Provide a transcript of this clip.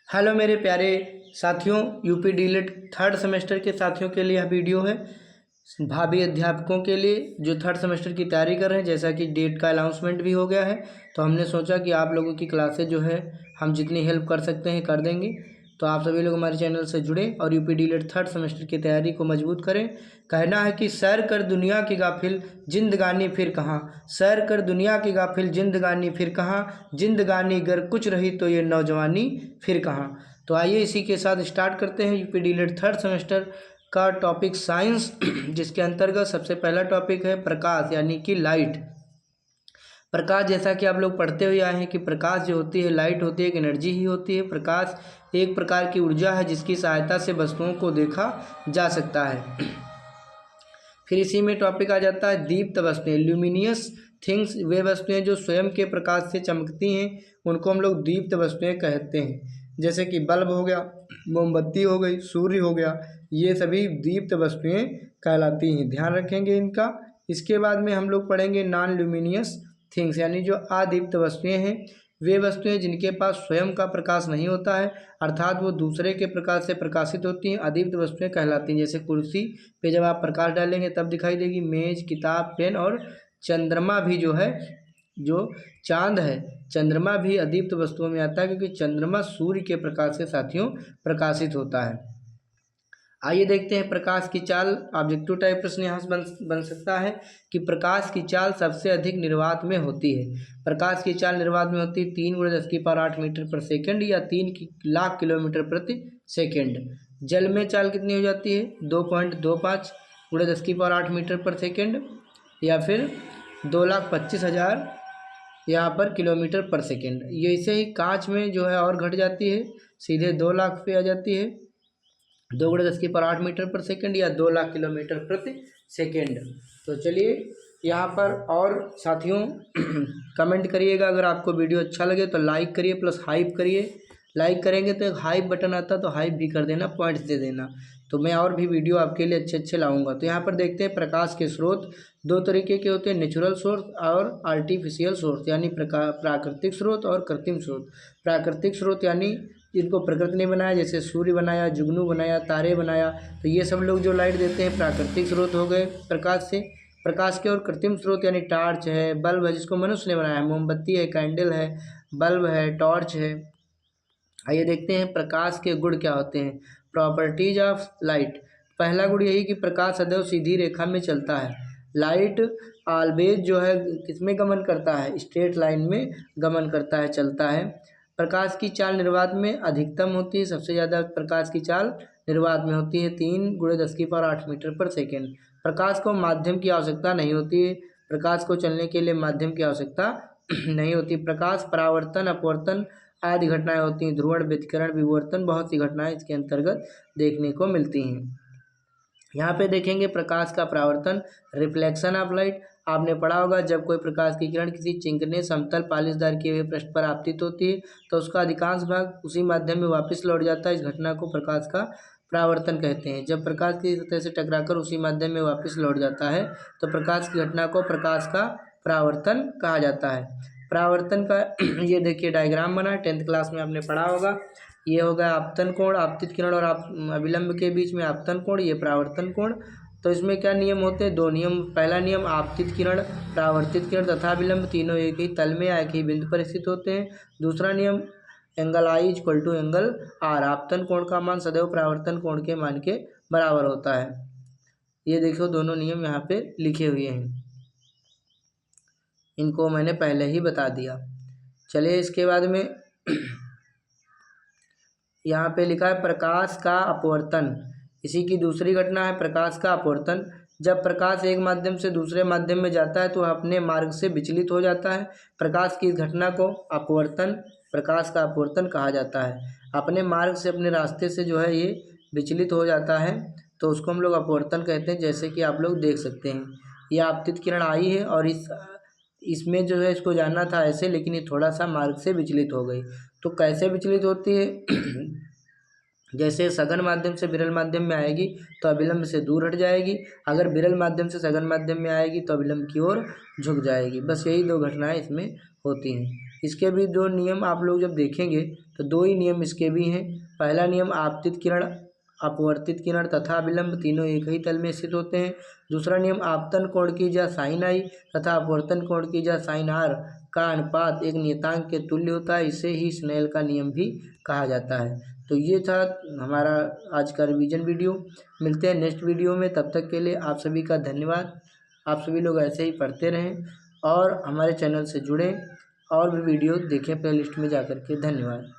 Hello मेरे प्यारे साथियों, यूपी डीलिट थर्ड सेमेस्टर के साथियों के लिए यह वीडियो है। भावी अध्यापकों के लिए जो थर्ड सेमेस्टर की तैयारी कर रहे हैं, जैसा कि डेट का अनाउंसमेंट भी हो गया है, तो हमने सोचा कि आप लोगों की क्लासेज जो है हम जितनी हेल्प कर सकते हैं कर देंगे। तो आप सभी लोग हमारे चैनल से जुड़े और यूपी डीलिट थर्ड सेमेस्टर की तैयारी को मजबूत करें। कहना है कि सैर कर दुनिया की गाफिल जिंदगानी फिर कहाँ, सैर कर दुनिया की गाफिल जिंदगानी फिर कहाँ, जिंदगानी अगर कुछ रही तो ये नौजवानी फिर कहाँ। तो आइए इसी के साथ स्टार्ट करते हैं यूपी डीलिट थर्ड सेमेस्टर का टॉपिक साइंस, जिसके अंतर्गत सबसे पहला टॉपिक है प्रकाश यानी कि लाइट। प्रकाश, जैसा कि आप लोग पढ़ते हुए आए हैं कि प्रकाश जो होती है, लाइट होती है, एक एनर्जी ही होती है। प्रकाश एक प्रकार की ऊर्जा है जिसकी सहायता से वस्तुओं को देखा जा सकता है। फिर इसी में टॉपिक आ जाता है दीप्त वस्तुएं, ल्यूमिनियस थिंग्स। वे वस्तुएं जो स्वयं के प्रकाश से चमकती हैं उनको हम लोग दीप्त वस्तुएं कहते हैं। जैसे कि बल्ब हो गया, मोमबत्ती हो गई, सूर्य हो गया, ये सभी दीप्त वस्तुएं कहलाती हैं, ध्यान रखेंगे इनका। इसके बाद में हम लोग पढ़ेंगे नॉन ल्यूमिनियस थिंग्स, यानी जो अदीप्त वस्तुएं हैं। वे वस्तुएं जिनके पास स्वयं का प्रकाश नहीं होता है, अर्थात वो दूसरे के प्रकाश से प्रकाशित होती हैं, अदीप्त वस्तुएं कहलाती हैं। जैसे कुर्सी पे जब आप प्रकाश डालेंगे तब दिखाई देगी, मेज, किताब, पेन और चंद्रमा भी जो है, जो चांद है, चंद्रमा भी अदीप्त वस्तुओं में आता है क्योंकि चंद्रमा सूर्य के प्रकाश से साथियों प्रकाशित होता है। आइए देखते हैं प्रकाश की चाल। ऑब्जेक्टिव टाइप प्रश्न यहाँ से बन सकता है कि प्रकाश की चाल सबसे अधिक निर्वात में होती है। प्रकाश की चाल निर्वात में होती है 3 × 10⁸ मीटर पर सेकंड या 3 लाख किलोमीटर प्रति सेकंड। जल में चाल कितनी हो जाती है 2.25 × 10⁸ मीटर पर सेकंड या फिर 2,25,000 यहाँ पर किलोमीटर पर सेकंड। ये ऐसे ही कांच में जो है और घट जाती है, सीधे 2 लाख पे आ जाती है, 2 × 10⁸ मीटर पर सेकंड या 2 लाख किलोमीटर प्रति सेकंड। तो चलिए यहाँ पर और साथियों कमेंट करिएगा। अगर आपको वीडियो अच्छा लगे तो लाइक करिए प्लस हाइप करिए। लाइक करेंगे तो एक हाइप बटन आता है, तो हाइप भी कर देना, पॉइंट्स दे देना, तो मैं और भी वीडियो आपके लिए अच्छे अच्छे लाऊंगा। तो यहाँ पर देखते हैं प्रकाश के स्रोत 2 तरीके के होते हैं, नेचुरल सोर्स और आर्टिफिशियल सोर्स, यानी प्राकृतिक स्रोत और कृत्रिम स्रोत। प्राकृतिक स्रोत यानी जिनको प्रकृति ने बनाया, जैसे सूर्य बनाया, जुगनू बनाया, तारे बनाया, तो ये सब लोग जो लाइट देते हैं प्राकृतिक स्रोत हो गए प्रकाश से। प्रकाश के और कृत्रिम स्रोत यानी टार्च है, बल्ब है जिसको मनुष्य ने बनाया है, मोमबत्ती है, कैंडल है, बल्ब है, टॉर्च है। आइए देखते हैं प्रकाश के गुण क्या होते हैं। Properties of light. पहला गुण यही कि प्रकाश सदैव सीधी रेखा में चलता है। लाइट ऑलवेज जो है किसमें गमन करता है, स्ट्रेट लाइन में गमन करता है, चलता है। प्रकाश की चाल निर्वात में अधिकतम होती है, सबसे ज़्यादा प्रकाश की चाल निर्वात में होती है 3 × 10⁸ मीटर पर सेकेंड। प्रकाश को माध्यम की आवश्यकता नहीं होती है, प्रकाश को चलने के लिए माध्यम की आवश्यकता नहीं होती। प्रकाश परावर्तन, अपवर्तन आदि घटनाएं होती हैं, ध्रुवण, व्यतिकरण, विवर्तन, बहुत सी घटनाएं इसके अंतर्गत देखने को मिलती हैं। यहाँ पे देखेंगे प्रकाश का परावर्तन, रिफ्लेक्शन ऑफ लाइट। आपने पढ़ा होगा जब कोई प्रकाश की किरण किसी चिकने समतल पालिशदार किए हुए पृष्ठ पर आपतित होती है तो उसका अधिकांश भाग उसी माध्यम में वापस लौट जाता है। इस घटना को प्रकाश का परावर्तन कहते हैं। जब प्रकाश की सतह से टकराकर उसी माध्यम में वापस लौट जाता है तो प्रकाश की घटना को प्रकाश का परावर्तन कहा जाता है। परावर्तन का ये देखिए डायग्राम बना है, 10th क्लास में आपने पढ़ा होगा। ये हो गया आपतन कोण, आपतित किरण और अभिलंब के बीच में आपतन कोण, ये परावर्तन कोण। तो इसमें क्या नियम होते हैं, 2 नियम। पहला नियम, आपतित किरण, परावर्तित किरण तथा विलंब तीनों एक ही तल में एक ही बिंदु पर स्थित होते हैं। दूसरा नियम, एंगल I = एंगल R। आपतन कोण का मान सदैव परावर्तन कोण के मान के बराबर होता है। ये देखो दोनों नियम यहाँ पे लिखे हुए हैं, इनको मैंने पहले ही बता दिया। चलिए इसके बाद में यहाँ पे लिखा है प्रकाश का अपवर्तन। इसी की दूसरी घटना है प्रकाश का अपवर्तन। जब प्रकाश एक माध्यम से दूसरे माध्यम में जाता है तो वह अपने मार्ग से विचलित हो जाता है। प्रकाश की इस घटना को अपवर्तन, प्रकाश का अपवर्तन कहा जाता है। अपने मार्ग से, अपने रास्ते से जो है ये विचलित हो जाता है तो उसको हम लोग अपवर्तन कहते हैं। जैसे कि आप लोग देख सकते हैं ये आपतित किरण आई है और इसमें जो है इसको जाना था ऐसे, लेकिन ये थोड़ा सा मार्ग से विचलित हो गई। तो कैसे विचलित होती है जैसे सघन माध्यम से विरल माध्यम में आएगी तो अविलंब से दूर हट जाएगी, अगर विरल माध्यम से सघन माध्यम में आएगी तो अविलंब की ओर झुक जाएगी। बस यही 2 घटनाएं इसमें होती हैं। इसके भी दो नियम आप लोग जब देखेंगे तो दो ही नियम इसके भी हैं। पहला नियम आपतित किरण, अपवर्तित किरण तथा विलंब तीनों एक ही तल में स्थित होते हैं। दूसरा नियम आपतन कोण की जा साइन आई तथा अपवर्तन कोण की जा साइन आर का अनुपात एक नियतांक के तुल्य होता है। इसे ही स्नेल का नियम भी कहा जाता है। तो ये था हमारा आज का रिवीजन वीडियो। मिलते हैं नेक्स्ट वीडियो में, तब तक के लिए आप सभी का धन्यवाद। आप सभी लोग ऐसे ही पढ़ते रहें और हमारे चैनल से जुड़ें और भी वीडियो देखें प्लेलिस्ट में जाकर के। धन्यवाद।